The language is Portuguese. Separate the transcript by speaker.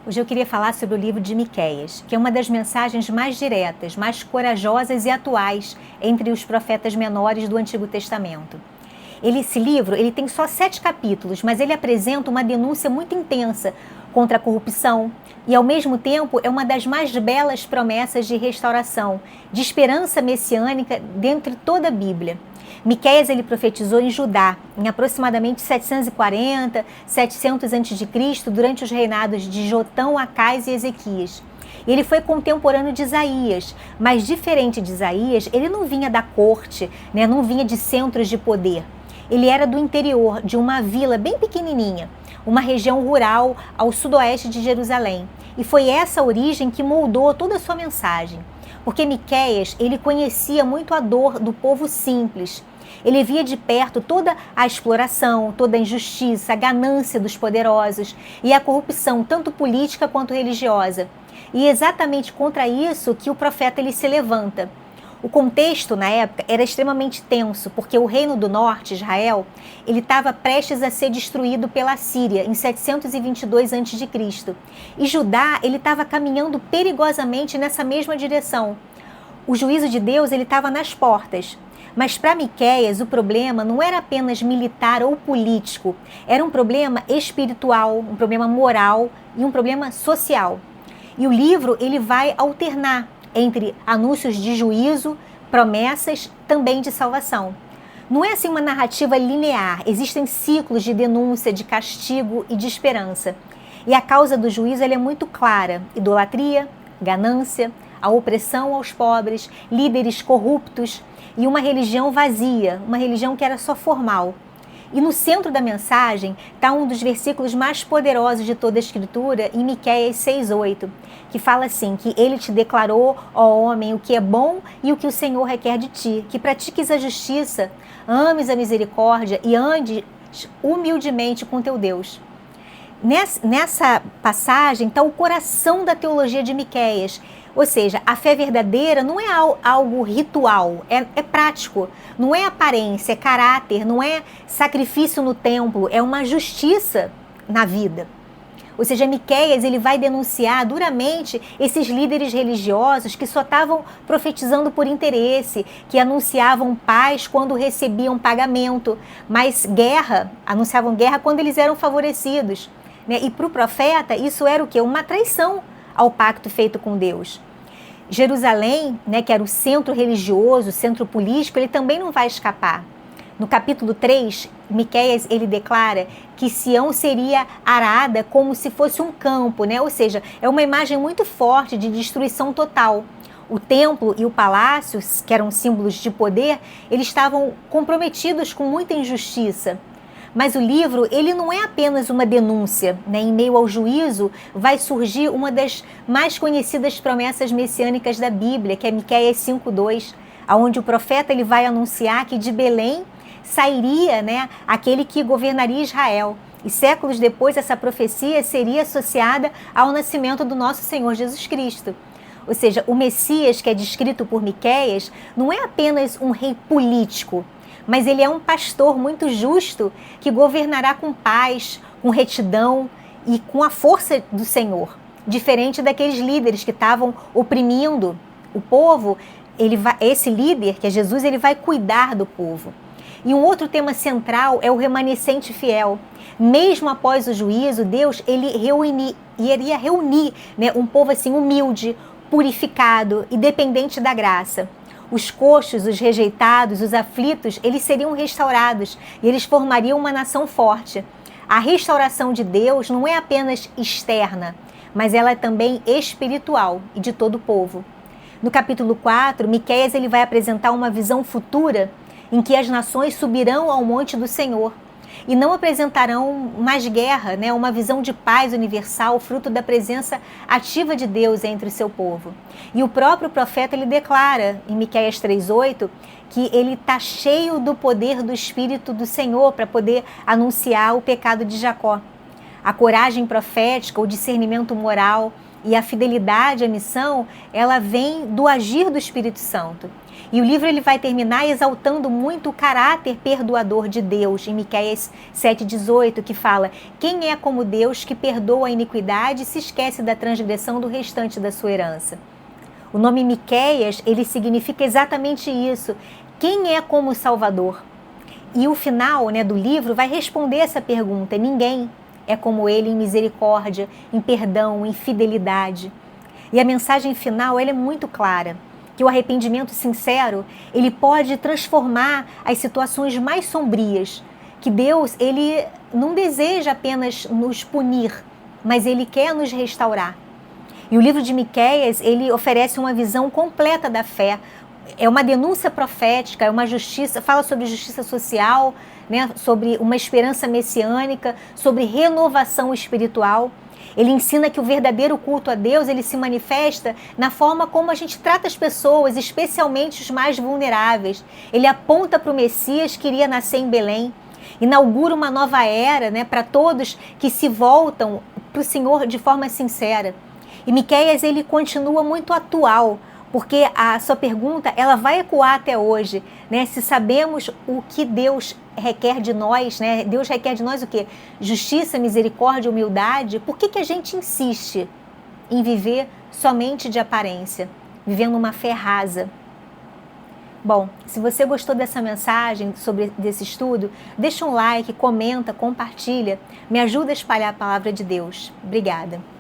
Speaker 1: Hoje eu queria falar sobre o livro de Miqueias, que é uma das mensagens mais diretas, mais corajosas e atuais entre os profetas menores do Antigo Testamento. Esse livro tem só 7 capítulos, mas ele apresenta uma denúncia muito intensa contra a corrupção e, ao mesmo tempo, é uma das mais belas promessas de restauração, de esperança messiânica dentre toda a Bíblia. Miqueias profetizou em Judá, em aproximadamente 740, 700 a.C., durante os reinados de Jotão, Acais e Ezequias. Ele foi contemporâneo de Isaías, mas diferente de Isaías, ele não vinha da corte, não vinha de centros de poder. Ele era do interior, de uma vila bem pequenininha, uma região rural ao sudoeste de Jerusalém. E foi essa origem que moldou toda a sua mensagem. Porque Miqueias, ele conhecia muito a dor do povo simples. Ele via de perto toda a exploração, toda a injustiça, a ganância dos poderosos e a corrupção, tanto política quanto religiosa. E é exatamente contra isso que o profeta se levanta. O contexto, na época, era extremamente tenso, porque o reino do norte, Israel, ele estava prestes a ser destruído pela Síria, em 722 a.C. E Judá, ele estava caminhando perigosamente nessa mesma direção. O juízo de Deus, ele estava nas portas. Mas para Miqueias, o problema não era apenas militar ou político, era um problema espiritual, um problema moral e um problema social. E o livro, ele vai alternar entre anúncios de juízo, promessas também de salvação. Não é assim uma narrativa linear, existem ciclos de denúncia, de castigo e de esperança. E a causa do juízo é muito clara: idolatria, ganância, a opressão aos pobres, líderes corruptos e uma religião vazia, uma religião que era só formal. E no centro da mensagem está um dos versículos mais poderosos de toda a Escritura, em Miqueias 6,8, que fala assim, que ele te declarou, ó homem, o que é bom e o que o Senhor requer de ti, que pratiques a justiça, ames a misericórdia e andes humildemente com teu Deus. Nessa passagem está o coração da teologia de Miqueias. Ou seja, a fé verdadeira não é algo ritual, é prático, não é aparência, é caráter, não é sacrifício no templo, é uma justiça na vida. Ou seja, Miqueias ele vai denunciar duramente esses líderes religiosos que só estavam profetizando por interesse, que anunciavam paz quando recebiam pagamento, mas anunciavam guerra quando eles eram favorecidos. E para o profeta isso era o quê? Uma traição ao pacto feito com Deus. Jerusalém, que era o centro religioso, o centro político, ele também não vai escapar. No capítulo 3, Miqueias ele declara que Sião seria arada como se fosse um campo, ou seja, é uma imagem muito forte de destruição total. O templo e o palácio, que eram símbolos de poder, eles estavam comprometidos com muita injustiça. Mas o livro, ele não é apenas uma denúncia. Em meio ao juízo, vai surgir uma das mais conhecidas promessas messiânicas da Bíblia, que é Miqueias 5,2, onde o profeta ele vai anunciar que de Belém sairia aquele que governaria Israel. E séculos depois, essa profecia seria associada ao nascimento do nosso Senhor Jesus Cristo. Ou seja, o Messias, que é descrito por Miqueias, não é apenas um rei político, mas ele é um pastor muito justo que governará com paz, com retidão e com a força do Senhor. Diferente daqueles líderes que estavam oprimindo o povo, esse líder, que é Jesus, ele vai cuidar do povo. E um outro tema central é o remanescente fiel. Mesmo após o juízo, Deus iria reunir um povo assim humilde, purificado e dependente da graça. Os coxos, os rejeitados, os aflitos, eles seriam restaurados e eles formariam uma nação forte. A restauração de Deus não é apenas externa, mas ela é também espiritual e de todo o povo. No capítulo 4, Miqueias ele vai apresentar uma visão futura em que as nações subirão ao monte do Senhor e não apresentarão mais guerra, uma visão de paz universal, fruto da presença ativa de Deus entre o seu povo. E o próprio profeta ele declara em Miqueias 3,8 que ele está cheio do poder do Espírito do Senhor para poder anunciar o pecado de Jacó. A coragem profética, o discernimento moral e a fidelidade à missão, ela vem do agir do Espírito Santo. E o livro ele vai terminar exaltando muito o caráter perdoador de Deus, em Miqueias 7,18, que fala: quem é como Deus que perdoa a iniquidade e se esquece da transgressão do restante da sua herança? O nome Miqueias, ele significa exatamente isso. Quem é como o Salvador? E o final, né, do livro vai responder essa pergunta. Ninguém é como ele em misericórdia, em perdão, em fidelidade. E a mensagem final ela é muito clara, que o arrependimento sincero ele pode transformar as situações mais sombrias, que Deus ele não deseja apenas nos punir, mas ele quer nos restaurar. E o livro de Miqueias ele oferece uma visão completa da fé. É uma denúncia profética, é uma justiça, fala sobre justiça social, né, sobre uma esperança messiânica, sobre renovação espiritual. Ele ensina que o verdadeiro culto a Deus, ele se manifesta na forma como a gente trata as pessoas, especialmente os mais vulneráveis. Ele aponta para o Messias que iria nascer em Belém, inaugura uma nova era, né, para todos que se voltam para o Senhor de forma sincera. E Miqueias, ele continua muito atual, porque a sua pergunta ela vai ecoar até hoje, né? Se sabemos o que Deus requer de nós, né? Deus requer de nós o quê? Justiça, misericórdia, humildade. Por que a gente insiste em viver somente de aparência, vivendo uma fé rasa? Bom, se você gostou dessa mensagem, desse estudo, deixa um like, comenta, compartilha, me ajuda a espalhar a palavra de Deus. Obrigada.